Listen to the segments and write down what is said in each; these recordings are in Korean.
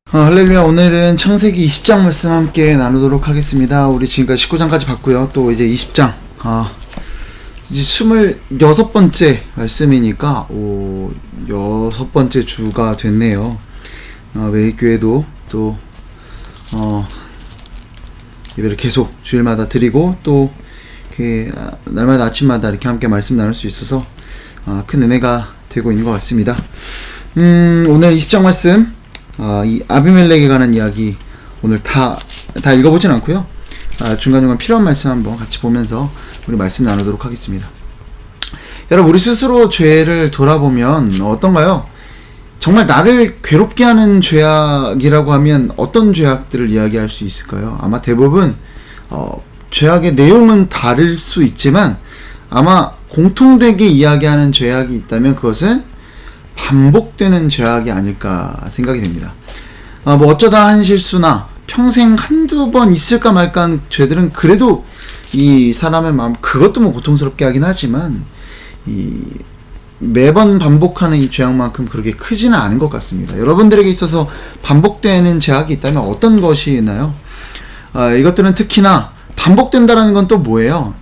할렐루야. 오늘은 창세기 20장 말씀 함께 나누도록 하겠습니다. 우리 지금까지 19장까지 봤고요. 또 이제 20장 이제 26번째 말씀이니까 6번째 주가 됐네요. 매일 교회도 또 예배를 계속 주일마다 드리고 또 이렇게 날마다 아침마다 이렇게 함께 말씀 나눌 수 있어서 큰 은혜가 되고 있는 것 같습니다. 오늘 20장 말씀 이 아비멜렉에 관한 이야기 오늘 다 읽어보진 않고요. 중간중간 필요한 말씀 한번 같이 보면서 우리 말씀 나누도록 하겠습니다. 여러분, 우리 스스로 죄를 돌아보면 어떤가요? 정말 나를 괴롭게 하는 죄악이라고 하면 어떤 죄악들을 이야기할 수 있을까요? 아마 대부분 죄악의 내용은 다를 수 있지만 아마 공통되게 이야기하는 죄악이 있다면 그것은 반복되는 죄악이 아닐까 생각이 됩니다. 뭐 어쩌다 한 실수나 평생 한두 번 있을까 말까 한 죄들은 그래도 이 사람의 마음, 그것도 뭐 고통스럽게 하긴 하지만 매번 반복하는 이 죄악만큼 그렇게 크지는 않은 것 같습니다. 여러분들에게 있어서 반복되는 죄악이 있다면 어떤 것이 있나요? 이것들은 특히나 반복된다라는 건 또 뭐예요?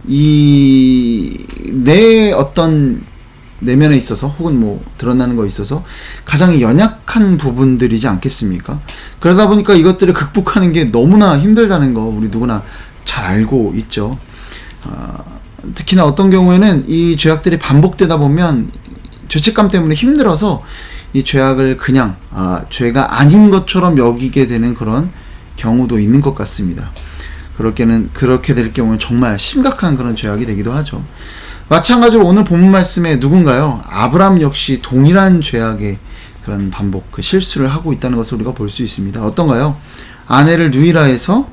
내 어떤 내면에 있어서 혹은 뭐 드러나는 거에 있어서 가장 연약한 부분들이지 않겠습니까? 그러다 보니까 이것들을 극복하는 게 너무나 힘들다는 거 우리 누구나 잘 알고 있죠. 특히나 어떤 경우에는 이 죄악들이 반복되다 보면 죄책감 때문에 힘들어서 이 죄악을 그냥 죄가 아닌 것처럼 여기게 되는 그런 경우도 있는 것 같습니다. 그렇게 될 경우는 정말 심각한 그런 죄악이 되기도 하죠. 마찬가지로 오늘 본문 말씀에 누군가요? 아브람 역시 동일한 죄악의 그런 반복, 그 실수를 하고 있다는 것을 우리가 볼 수 있습니다. 어떤가요? 아내를 누이라 해서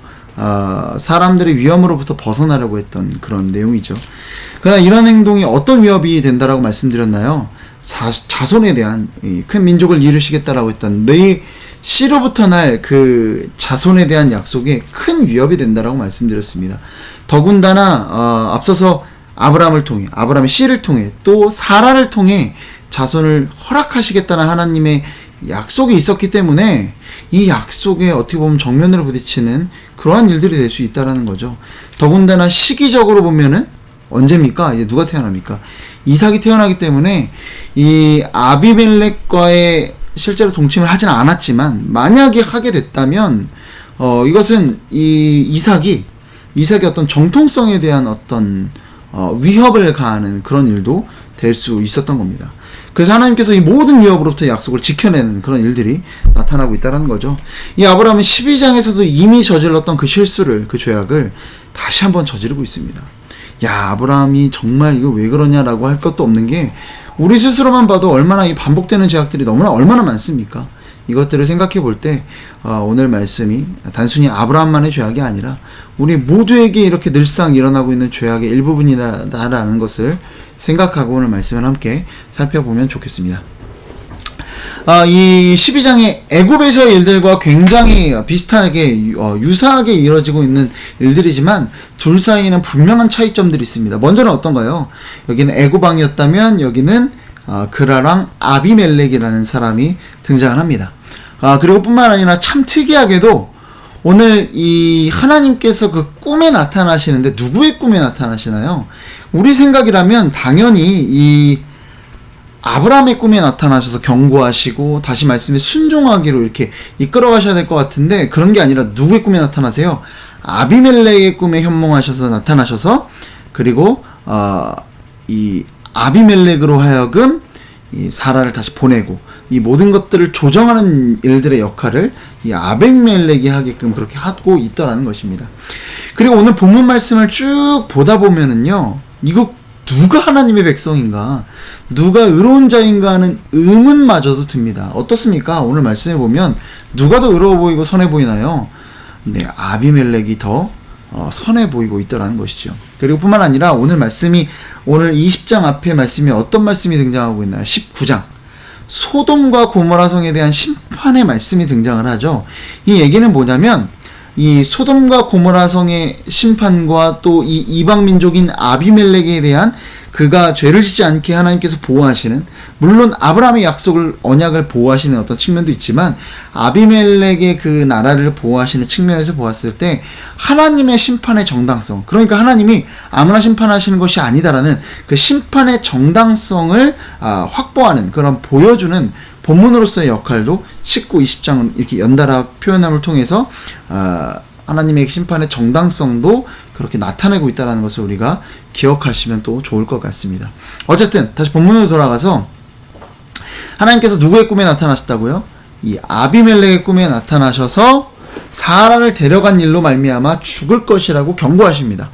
사람들의 위험으로부터 벗어나려고 했던 그런 내용이죠. 그러나 이런 행동이 어떤 위협이 된다라고 말씀드렸나요? 자손에 대한 큰 민족을 이루시겠다라고 했던 너희 씨로부터 날 그 자손에 대한 약속에 큰 위협이 된다라고 말씀드렸습니다. 더군다나 앞서서 아브라함을 통해, 아브라함의 씨를 통해, 또 사라를 통해 자손을 허락하시겠다는 하나님의 약속이 있었기 때문에 이 약속에 어떻게 보면 정면으로 부딪히는 그러한 일들이 될 수 있다는 거죠. 더군다나 시기적으로 보면은 언제입니까? 이제 누가 태어납니까? 이삭이 태어나기 때문에 이 아비멜렉과의 실제로 동침을 하지는 않았지만 만약에 하게 됐다면 이것은 이삭이 어떤 정통성에 대한 어떤 위협을 가하는 그런 일도 될 수 있었던 겁니다. 그래서 하나님께서 이 모든 위협으로부터 약속을 지켜내는 그런 일들이 나타나고 있다는 거죠. 이 아브라함은 12장에서도 이미 저질렀던 그 실수를, 그 죄악을 다시 한번 저지르고 있습니다. 야, 아브라함이 정말 이거 왜 그러냐라고 할 것도 없는 게 우리 스스로만 봐도 얼마나 이 반복되는 죄악들이 얼마나 많습니까? 이것들을 생각해 볼 때 오늘 말씀이 단순히 아브라함만의 죄악이 아니라 우리 모두에게 이렇게 늘상 일어나고 있는 죄악의 일부분이다라는 것을 생각하고 오늘 말씀을 함께 살펴보면 좋겠습니다. 이 12장의 애굽에서의 일들과 굉장히 비슷하게 유사하게 이루어지고 있는 일들이지만 둘 사이에는 분명한 차이점들이 있습니다. 먼저는 어떤가요? 여기는 애굽 왕이었다면 여기는 그라랑 아비멜렉이라는 사람이 등장을 합니다. 그리고 뿐만 아니라 참 특이하게도 오늘 이 하나님께서 그 꿈에 나타나시는데 누구의 꿈에 나타나시나요? 우리 생각이라면 당연히 이 아브라함의 꿈에 나타나셔서 경고하시고 다시 말씀에 순종하기로 이렇게 이끌어가셔야 될 것 같은데 그런 게 아니라 누구의 꿈에 나타나세요? 아비멜렉의 꿈에 현몽하셔서 나타나셔서 그리고 이 아비멜렉으로 하여금 이 사라를 다시 보내고 이 모든 것들을 조정하는 일들의 역할을 이 아비멜렉이 하게끔 그렇게 하고 있더라는 것입니다. 그리고 오늘 본문 말씀을 쭉 보다 보면은요, 이거 누가 하나님의 백성인가, 누가 의로운 자인가 하는 의문마저도 듭니다. 어떻습니까? 오늘 말씀을 보면 누가 더 의로워 보이고 선해 보이나요? 네, 아비멜렉이 더 선해 보이고 있더라는 것이죠. 그리고 뿐만 아니라 오늘 말씀이 오늘 20장 앞에 말씀이 어떤 말씀이 등장하고 있나요? 19장 소돔과 고모라 성에 대한 심판의 말씀이 등장을 하죠. 이 얘기는 뭐냐면 이 소돔과 고모라 성의 심판과 또 이 이방 민족인 아비멜렉에 대한 그가 죄를 짓지 않게 하나님께서 보호하시는, 물론 아브라함의 약속을, 언약을 보호하시는 어떤 측면도 있지만 아비멜렉의 그 나라를 보호하시는 측면에서 보았을 때 하나님의 심판의 정당성, 그러니까 하나님이 아무나 심판하시는 것이 아니다라는 그 심판의 정당성을 확보하는, 그런 보여주는 본문으로서의 역할도 19, 20장을 이렇게 연달아 표현함을 통해서 하나님의 심판의 정당성도 그렇게 나타내고 있다는 것을 우리가 기억하시면 또 좋을 것 같습니다. 어쨌든 다시 본문으로 돌아가서 하나님께서 누구의 꿈에 나타나셨다고요? 이 아비멜렉의 꿈에 나타나셔서 사라를 데려간 일로 말미암아 죽을 것이라고 경고하십니다.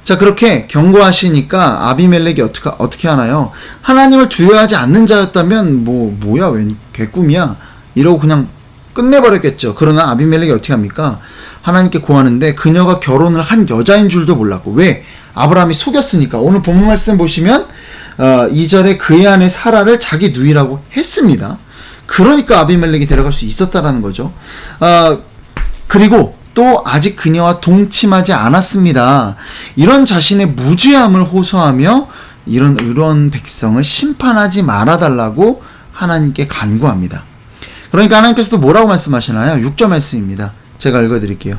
자, 그렇게 경고하시니까 아비멜렉이 어떻게 하나요? 하나님을 두려워하지 않는 자였다면 뭐야 웬 개꿈이야 이러고 그냥 끝내버렸겠죠. 그러나 아비멜렉이 어떻게 합니까? 하나님께 구하는데 그녀가 결혼을 한 여자인 줄도 몰랐고, 왜? 아브라함이 속였으니까. 오늘 본문 말씀 보시면 2절에 그의 아내 사라를 자기 누이라고 했습니다. 그러니까 아비멜렉이 데려갈 수 있었다라는 거죠. 그리고 또 아직 그녀와 동침하지 않았습니다. 이런 자신의 무죄함을 호소하며 이런 의로운 백성을 심판하지 말아달라고 하나님께 간구합니다. 그러니까 하나님께서도 뭐라고 말씀하시나요? 6절 말씀입니다. 제가 읽어드릴게요.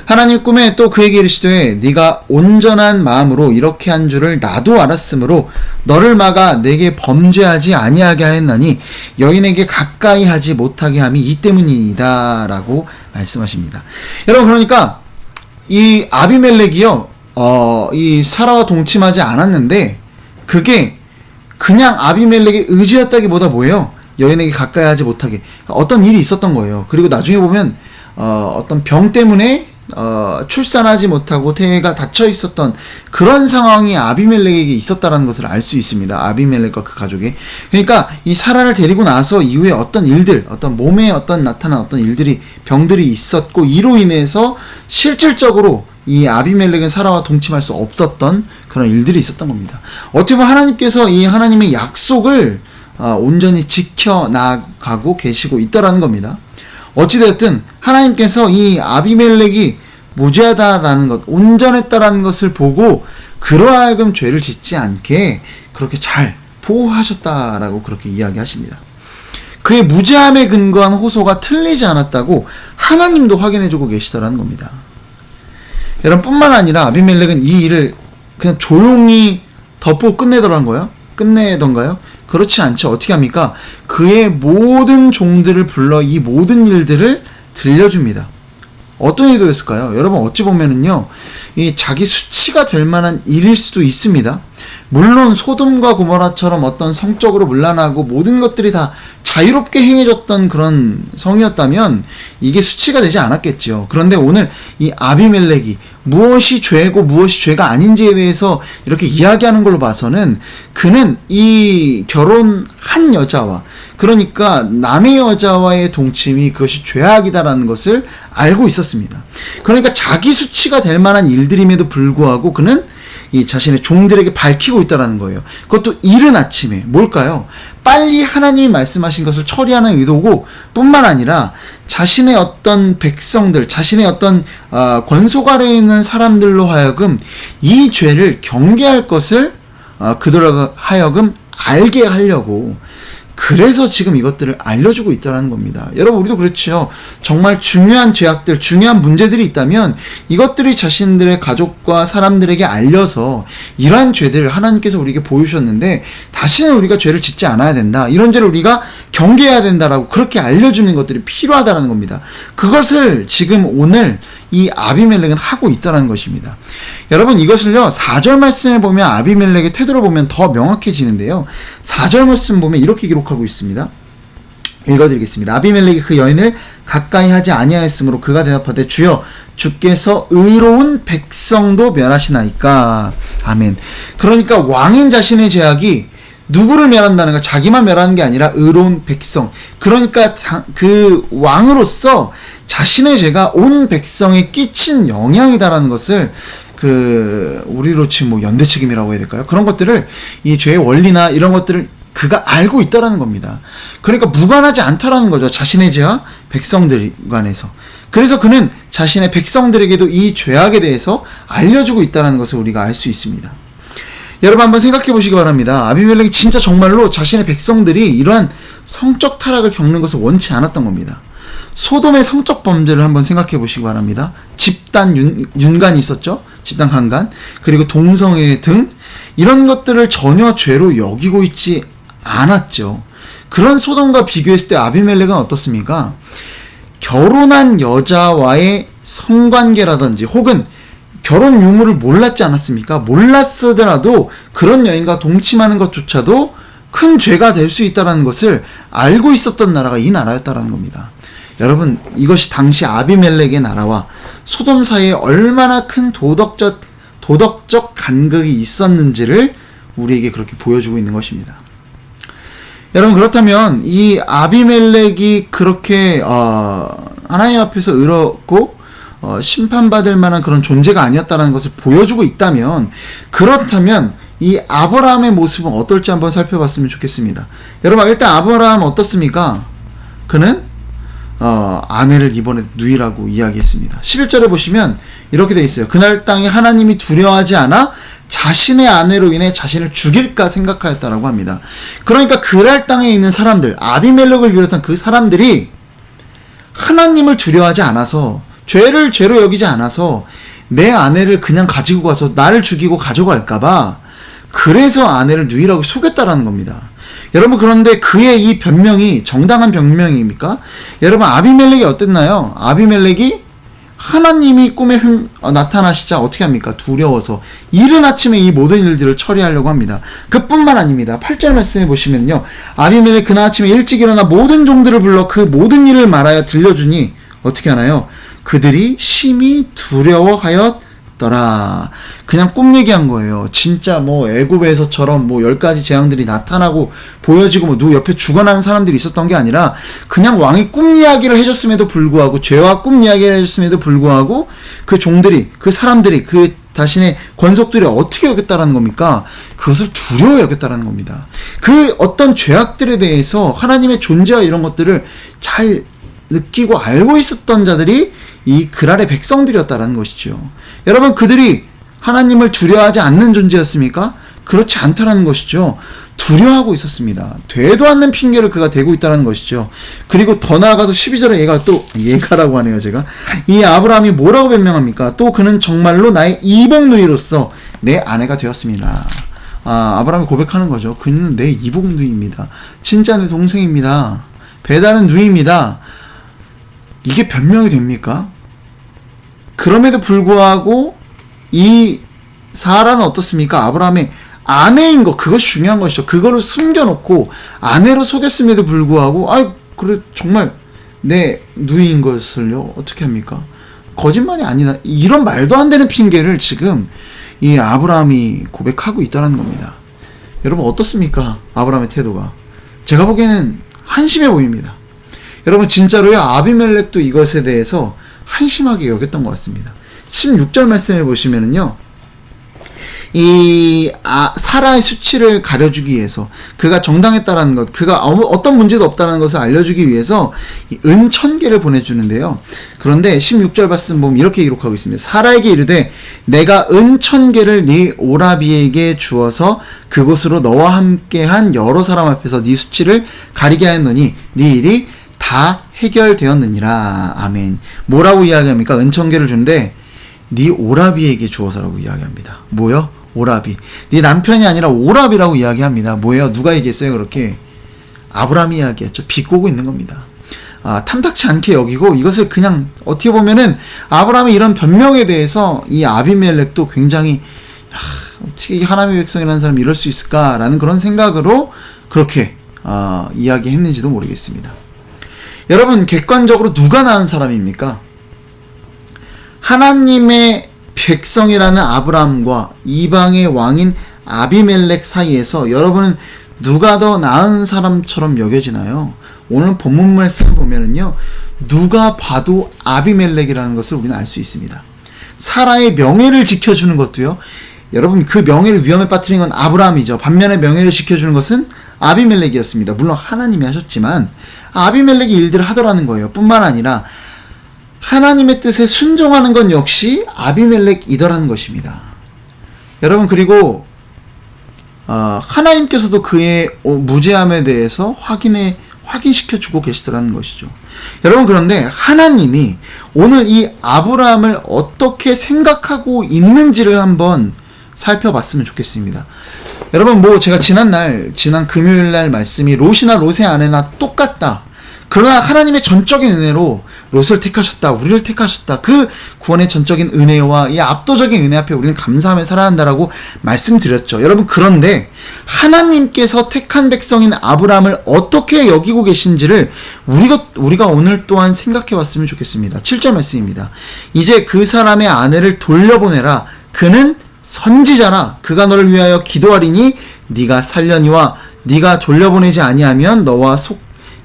하나님 꿈에 또 그에게 이르시되 네가 온전한 마음으로 이렇게 한 줄을 나도 알았으므로 너를 막아 내게 범죄하지 아니하게 하였나니 여인에게 가까이 하지 못하게 함이 이 때문이다 라고 말씀하십니다. 여러분, 그러니까 이 아비멜렉이요 이 사라와 동침하지 않았는데 그게 그냥 아비멜렉의 의지였다기보다 뭐예요? 여인에게 가까이 하지 못하게 어떤 일이 있었던 거예요. 그리고 나중에 보면 어떤 병 때문에 출산하지 못하고 태가 닫혀 있었던 그런 상황이 아비멜렉에게 있었다라는 것을 알 수 있습니다. 아비멜렉과 그 가족이. 그러니까 이 사라를 데리고 나서 이후에 어떤 일들, 어떤 몸에 나타난 어떤 일들이, 병들이 있었고, 이로 인해서 실질적으로 이 아비멜렉은 사라와 동침할 수 없었던 그런 일들이 있었던 겁니다. 어떻게 보면 하나님께서 이 하나님의 약속을 온전히 지켜나가고 계시고 있다라는 겁니다. 어찌되었든 하나님께서 이 아비멜렉이 무죄하다라는 것, 온전했다라는 것을 보고 그러하여금 죄를 짓지 않게 그렇게 잘 보호하셨다라고 그렇게 이야기하십니다. 그의 무죄함에 근거한 호소가 틀리지 않았다고 하나님도 확인해주고 계시다라는 겁니다. 여러분, 뿐만 아니라 아비멜렉은 이 일을 그냥 조용히 덮고 끝내던가요? 그렇지 않죠. 어떻게 합니까? 그의 모든 종들을 불러 이 모든 일들을 들려줍니다. 어떤 의도였을까요? 여러분, 어찌 보면은요, 이 자기 수치가 될 만한 일일 수도 있습니다. 물론 소돔과 고모라처럼 어떤 성적으로 문란하고 모든 것들이 다 자유롭게 행해졌던 그런 성이었다면 이게 수치가 되지 않았겠죠. 그런데 오늘 이 아비멜렉이 무엇이 죄고 무엇이 죄가 아닌지에 대해서 이렇게 이야기하는 걸로 봐서는 그는 이 결혼한 여자와, 그러니까 남의 여자와의 동침이 그것이 죄악이다라는 것을 알고 있었습니다. 그러니까 자기 수치가 될 만한 일들임에도 불구하고 그는 이 자신의 종들에게 밝히고 있다라는 거예요. 그것도 이른 아침에. 뭘까요? 빨리 하나님이 말씀하신 것을 처리하는 의도고, 뿐만 아니라 자신의 어떤 백성들, 자신의 어떤 권속 아래에 있는 사람들로 하여금 이 죄를 경계할 것을 그들로 하여금 알게 하려고, 그래서 지금 이것들을 알려주고 있다는 겁니다. 여러분, 우리도 그렇죠. 정말 중요한 죄악들, 중요한 문제들이 있다면 이것들이 자신들의 가족과 사람들에게 알려서 이러한 죄들을 하나님께서 우리에게 보여주셨는데 다시는 우리가 죄를 짓지 않아야 된다, 이런 죄를 우리가 경계해야 된다라고 그렇게 알려주는 것들이 필요하다는 겁니다. 그것을 지금 오늘 이 아비멜렉은 하고 있다는 것입니다. 여러분, 이것을요 4절 말씀에 보면 아비멜렉의 태도를 보면 더 명확해지는데요. 4절 말씀 보면 이렇게 기록하고 있습니다. 읽어드리겠습니다. 아비멜렉이 그 여인을 가까이 하지 아니하였으므로 그가 대답하되 주여 주께서 의로운 백성도 멸하시나이까. 아멘. 그러니까 왕인 자신의 죄악이 누구를 멸한다는가? 자기만 멸하는 게 아니라 의로운 백성. 그러니까 그 왕으로서 자신의 죄가 온 백성에 끼친 영향이다라는 것을 우리로 치면 연대 책임이라고 해야 될까요? 그런 것들을, 이 죄의 원리나 이런 것들을 그가 알고 있다라는 겁니다. 그러니까 무관하지 않다라는 거죠. 자신의 죄와 백성들 간에서. 그래서 그는 자신의 백성들에게도 이 죄악에 대해서 알려주고 있다는 것을 우리가 알 수 있습니다. 여러분 한번 생각해 보시기 바랍니다. 아비멜렉이 진짜 정말로 자신의 백성들이 이러한 성적 타락을 겪는 것을 원치 않았던 겁니다. 소돔의 성적 범죄를 한번 생각해 보시기 바랍니다. 집단 윤간이 있었죠. 집단 강간, 그리고 동성애 등 이런 것들을 전혀 죄로 여기고 있지 않았죠. 그런 소돔과 비교했을 때 아비멜렉은 어떻습니까? 결혼한 여자와의 성관계라든지 혹은 결혼 유무를 몰랐지 않았습니까? 몰랐으더라도 그런 여인과 동침하는 것조차도 큰 죄가 될 수 있다는 것을 알고 있었던 나라가 이 나라였다는 겁니다. 여러분, 이것이 당시 아비멜렉의 나라와 소돔 사이에 얼마나 큰 도덕적 간극이 있었는지를 우리에게 그렇게 보여주고 있는 것입니다. 여러분, 그렇다면 이 아비멜렉이 그렇게 하나님 앞에서 의롭고 심판받을 만한 그런 존재가 아니었다는 것을 보여주고 있다면, 그렇다면 이 아브라함의 모습은 어떨지 한번 살펴봤으면 좋겠습니다. 여러분, 일단 아브라함 어떻습니까? 그는 아내를 이번에 누이라고 이야기했습니다. 11절에 보시면 이렇게 되어 있어요. 그날 땅에 하나님이 두려워하지 않아 자신의 아내로 인해 자신을 죽일까 생각하였다라고 합니다. 그러니까 그날 땅에 있는 사람들, 아비멜렉을 비롯한 그 사람들이 하나님을 두려워하지 않아서, 죄를 죄로 여기지 않아서 내 아내를 그냥 가지고 가서 나를 죽이고 가져갈까봐 그래서 아내를 누이라고 속였다라는 겁니다. 여러분, 그런데 그의 이 변명이 정당한 변명입니까? 여러분, 아비멜렉이 어땠나요? 아비멜렉이 하나님이 꿈에 나타나시자 어떻게 합니까? 두려워서 이른 아침에 이 모든 일들을 처리하려고 합니다. 그뿐만 아닙니다. 8절 말씀해 보시면요, 아비멜렉 그날 아침에 일찍 일어나 모든 종들을 불러 그 모든 일을 말하여 들려주니 어떻게 하나요? 그들이 심히 두려워하였더라. 그냥 꿈 얘기한 거예요. 진짜 뭐 애굽에서처럼 뭐 10가지 재앙들이 나타나고 보여지고 뭐 누구 옆에 죽어나는 사람들이 있었던 게 아니라 그냥 왕이 꿈 이야기를 해줬음에도 불구하고, 죄와 꿈 이야기를 해줬음에도 불구하고 그 종들이, 그 사람들이, 그 자신의 권속들이 어떻게 여겼다라는 겁니까? 그것을 두려워 여겼다라는 겁니다. 그 어떤 죄악들에 대해서 하나님의 존재와 이런 것들을 잘 느끼고 알고 있었던 자들이 이 그랄의 백성들이었다라는 것이죠. 여러분, 그들이 하나님을 두려워하지 않는 존재였습니까? 그렇지 않다라는 것이죠. 두려워하고 있었습니다. 되도 않는 핑계를 그가 대고 있다는 것이죠. 그리고 더 나아가서 12절에 얘가라고 하네요, 제가. 이 아브라함이 뭐라고 변명합니까? 또 그는 정말로 나의 이복누이로서 내 아내가 되었습니다. 아브라함이 고백하는 거죠. 그는 내 이복누이입니다. 진짜 내 동생입니다. 배다는 누이입니다. 이게 변명이 됩니까? 그럼에도 불구하고 이 사라는 어떻습니까? 아브라함의 아내인 것, 그것이 중요한 것이죠. 그거를 숨겨놓고 아내로 속였음에도 불구하고 그래 정말 내 누이인 것을요 어떻게 합니까? 거짓말이 아니라, 이런 말도 안 되는 핑계를 지금 이 아브라함이 고백하고 있다는 겁니다. 여러분, 어떻습니까? 아브라함의 태도가 제가 보기에는 한심해 보입니다. 여러분, 진짜로요, 아비멜렉도 이것에 대해서 한심하게 여겼던 것 같습니다. 16절 말씀해 보시면은요, 이 사라의 수치를 가려주기 위해서, 그가 정당했다라는 것, 그가 어떤 문제도 없다는 것을 알려주기 위해서 은 1000개를 보내주는데요. 그런데 16절 말씀 보면 이렇게 기록하고 있습니다. 사라에게 이르되 내가 은 1000개를 네 오라비에게 주어서 그곳으로 너와 함께한 여러 사람 앞에서 네 수치를 가리게 하였노니 네 일이 다 해결되었느니라. 아멘. 뭐라고 이야기합니까? 은 1000개를 준대 네 오라비에게 주어서라고 이야기합니다. 뭐요? 오라비. 네 남편이 아니라 오라비라고 이야기합니다. 뭐예요? 누가 얘기했어요? 그렇게 아브라함이 이야기했죠. 비꼬고 있는 겁니다. 탐탁치 않게 여기고, 이것을 그냥 어떻게 보면은 아브라함의 이런 변명에 대해서 이 아비멜렉도 굉장히 어떻게 하나님의 백성이라는 사람이 이럴 수 있을까라는 그런 생각으로 그렇게 이야기했는지도 모르겠습니다. 여러분, 객관적으로 누가 나은 사람입니까? 하나님의 백성이라는 아브라함과 이방의 왕인 아비멜렉 사이에서 여러분은 누가 더 나은 사람처럼 여겨지나요? 오늘 본문 말씀을 보면은요, 누가 봐도 아비멜렉이라는 것을 우리는 알 수 있습니다. 사라의 명예를 지켜주는 것도요, 여러분, 그 명예를 위험에 빠뜨린 건 아브라함이죠. 반면에 명예를 지켜주는 것은 아비멜렉이었습니다. 물론 하나님이 하셨지만 아비멜렉이 일들을 하더라는 거예요. 뿐만 아니라 하나님의 뜻에 순종하는 건 역시 아비멜렉이더라는 것입니다. 여러분, 그리고 하나님께서도 그의 무죄함에 대해서 확인시켜 주고 계시더라는 것이죠. 여러분, 그런데 하나님이 오늘 이 아브라함을 어떻게 생각하고 있는지를 한번 살펴봤으면 좋겠습니다. 여러분, 제가 지난 금요일 날 말씀이 롯이나 롯의 아내나 똑같다. 그러나 하나님의 전적인 은혜로 롯을 택하셨다. 우리를 택하셨다. 그 구원의 전적인 은혜와 이 압도적인 은혜 앞에 우리는 감사하며 살아야 한다라고 말씀드렸죠. 여러분, 그런데 하나님께서 택한 백성인 아브라함을 어떻게 여기고 계신지를 우리가 오늘 또한 생각해 봤으면 좋겠습니다. 7절 말씀입니다. 이제 그 사람의 아내를 돌려보내라. 그는 선지자라. 그가 너를 위하여 기도하리니 네가 살려니와 네가 돌려보내지 아니하면 너와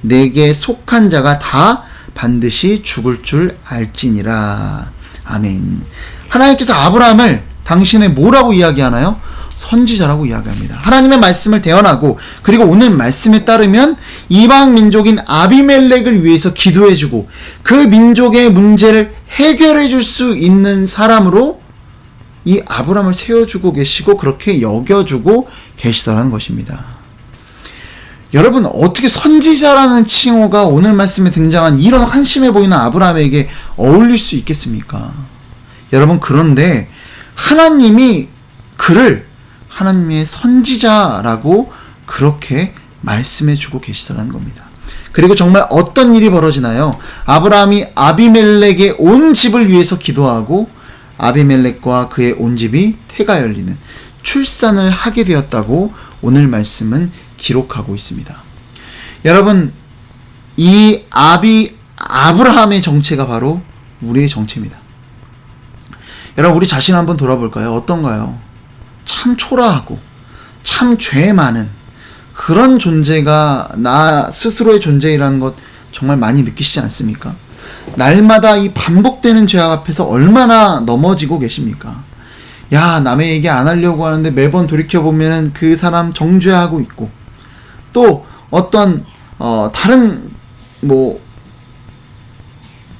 내게 속한 자가 다 반드시 죽을 줄 알지니라. 아멘. 하나님께서 아브라함을 당신의 뭐라고 이야기하나요? 선지자라고 이야기합니다. 하나님의 말씀을 대언하고, 그리고 오늘 말씀에 따르면 이방 민족인 아비멜렉을 위해서 기도해주고 그 민족의 문제를 해결해 줄 수 있는 사람으로 이 아브라함을 세워주고 계시고 그렇게 여겨주고 계시더라는 것입니다. 여러분, 어떻게 선지자라는 칭호가 오늘 말씀에 등장한 이런 한심해 보이는 아브라함에게 어울릴 수 있겠습니까? 여러분, 그런데 하나님이 그를 하나님의 선지자라고 그렇게 말씀해 주고 계시더라는 겁니다. 그리고 정말 어떤 일이 벌어지나요? 아브라함이 아비멜렉의 온 집을 위해서 기도하고 아비멜렉과 그의 온 집이 태가 열리는 출산을 하게 되었다고 오늘 말씀은 기록하고 있습니다. 여러분, 이 아브라함의 정체가 바로 우리의 정체입니다. 여러분, 우리 자신 한번 돌아볼까요? 어떤가요? 참 초라하고 참 죄 많은 그런 존재가 나 스스로의 존재이라는 것 정말 많이 느끼시지 않습니까? 날마다 이 반복되는 죄악 앞에서 얼마나 넘어지고 계십니까? 남의 얘기 안 하려고 하는데 매번 돌이켜보면 그 사람 정죄하고 있고, 또 어떤 다른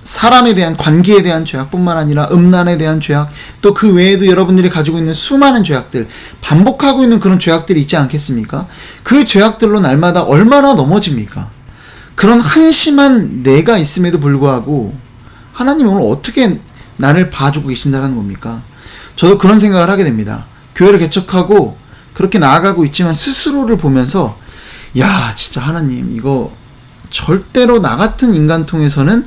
사람에 대한 관계에 대한 죄악뿐만 아니라 음란에 대한 죄악, 또 그 외에도 여러분들이 가지고 있는 수많은 죄악들, 반복하고 있는 그런 죄악들이 있지 않겠습니까? 그 죄악들로 날마다 얼마나 넘어집니까? 그런 한심한 내가 있음에도 불구하고 하나님이 오늘 어떻게 나를 봐주고 계신다는 겁니까? 저도 그런 생각을 하게 됩니다. 교회를 개척하고 그렇게 나아가고 있지만 스스로를 보면서 진짜 하나님, 이거 절대로 나 같은 인간 통해서는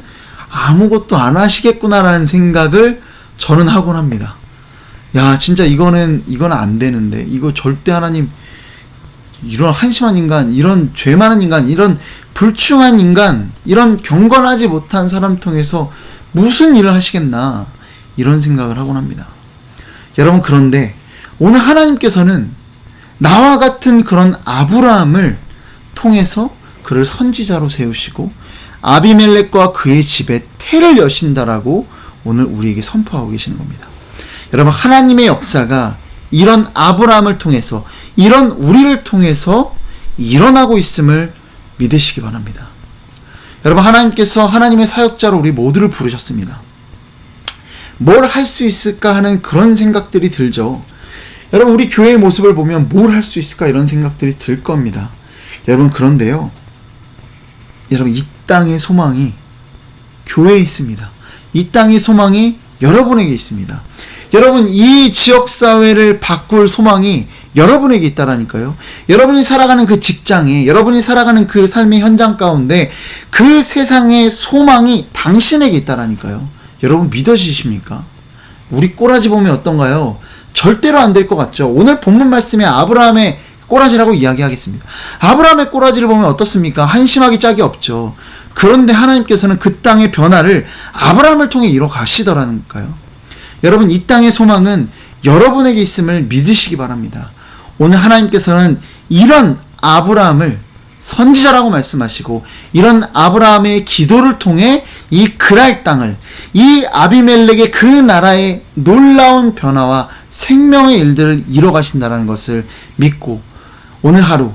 아무것도 안 하시겠구나라는 생각을 저는 하곤 합니다. 진짜 이건 안 되는데, 이거 절대 하나님, 이런 한심한 인간, 이런 죄 많은 인간, 이런 불충한 인간, 이런 경건하지 못한 사람 통해서 무슨 일을 하시겠나, 이런 생각을 하곤 합니다. 여러분, 그런데 오늘 하나님께서는 나와 같은 그런 아브라함을 통해서 그를 선지자로 세우시고 아비멜렉과 그의 집에 태를 여신다라고 오늘 우리에게 선포하고 계시는 겁니다. 여러분, 하나님의 역사가 이런 아브라함을 통해서, 이런 우리를 통해서 일어나고 있음을 믿으시기 바랍니다. 여러분, 하나님께서 하나님의 사역자로 우리 모두를 부르셨습니다. 뭘 할 수 있을까 하는 그런 생각들이 들죠. 여러분, 우리 교회의 모습을 보면 뭘 할 수 있을까 이런 생각들이 들 겁니다. 여러분, 그런데요, 여러분, 이 땅의 소망이 교회에 있습니다. 이 땅의 소망이 여러분에게 있습니다. 여러분, 이 지역사회를 바꿀 소망이 여러분에게 있다라니까요. 여러분이 살아가는 그 직장에, 여러분이 살아가는 그 삶의 현장 가운데 그 세상의 소망이 당신에게 있다라니까요. 여러분, 믿어지십니까? 우리 꼬라지 보면 어떤가요? 절대로 안 될 것 같죠. 오늘 본문 말씀에 아브라함의 꼬라지라고 이야기하겠습니다. 아브라함의 꼬라지를 보면 어떻습니까? 한심하기 짝이 없죠. 그런데 하나님께서는 그 땅의 변화를 아브라함을 통해 이뤄 가시더라니까요. 여러분, 이 땅의 소망은 여러분에게 있음을 믿으시기 바랍니다. 오늘 하나님께서는 이런 아브라함을 선지자라고 말씀하시고, 이런 아브라함의 기도를 통해 이 그랄 땅을, 이 아비멜렉의 그 나라의 놀라운 변화와 생명의 일들을 이뤄 가신다는 것을 믿고, 오늘 하루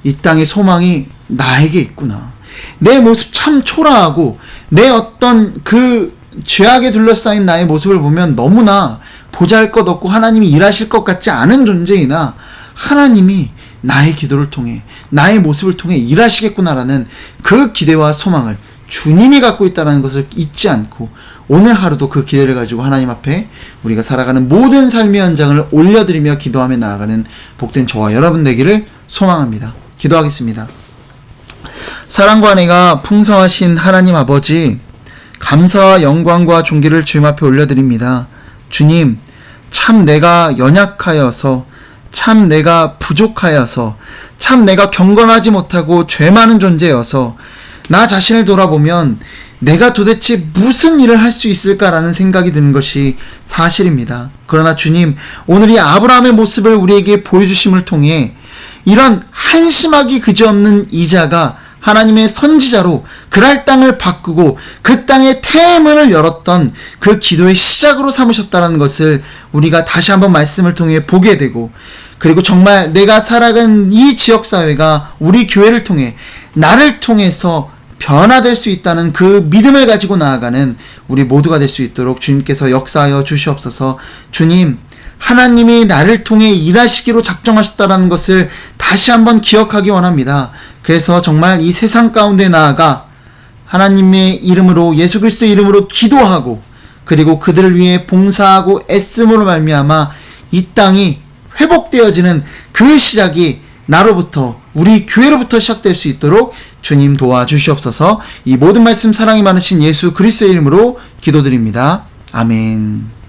이 땅의 소망이 나에게 있구나. 내 모습 참 초라하고 내 어떤 그 죄악에 둘러싸인 나의 모습을 보면 너무나 보잘것없고 하나님이 일하실 것 같지 않은 존재이나 하나님이 나의 기도를 통해 나의 모습을 통해 일하시겠구나라는 그 기대와 소망을 주님이 갖고 있다는 것을 잊지 않고 오늘 하루도 그 기대를 가지고 하나님 앞에 우리가 살아가는 모든 삶의 현장을 올려드리며 기도하며 나아가는 복된 저와 여러분 되기를 소망합니다. 기도하겠습니다. 사랑과 은혜가 풍성하신 하나님 아버지, 감사와 영광과 존귀를 주님 앞에 올려드립니다. 주님, 참 내가 연약하여서, 참 내가 부족하여서, 참 내가 경건하지 못하고 죄 많은 존재여서 나 자신을 돌아보면 내가 도대체 무슨 일을 할 수 있을까라는 생각이 드는 것이 사실입니다. 그러나 주님, 오늘 이 아브라함의 모습을 우리에게 보여주심을 통해 이런 한심하기 그지없는 이자가 하나님의 선지자로 그랄 땅을 바꾸고 그 땅의 태문을 열었던 그 기도의 시작으로 삼으셨다는 것을 우리가 다시 한번 말씀을 통해 보게 되고, 그리고 정말 내가 살아간 이 지역사회가 우리 교회를 통해 나를 통해서 변화될 수 있다는 그 믿음을 가지고 나아가는 우리 모두가 될 수 있도록 주님께서 역사하여 주시옵소서. 주님, 하나님이 나를 통해 일하시기로 작정하셨다는 것을 다시 한번 기억하기 원합니다. 그래서 정말 이 세상 가운데 나아가 하나님의 이름으로, 예수 그리스도의 이름으로 기도하고, 그리고 그들을 위해 봉사하고 애씀으로 말미암아 이 땅이 회복되어지는 그 시작이 나로부터, 우리 교회로부터 시작될 수 있도록 주님 도와주시옵소서. 이 모든 말씀 사랑이 많으신 예수 그리스도의 이름으로 기도드립니다. 아멘.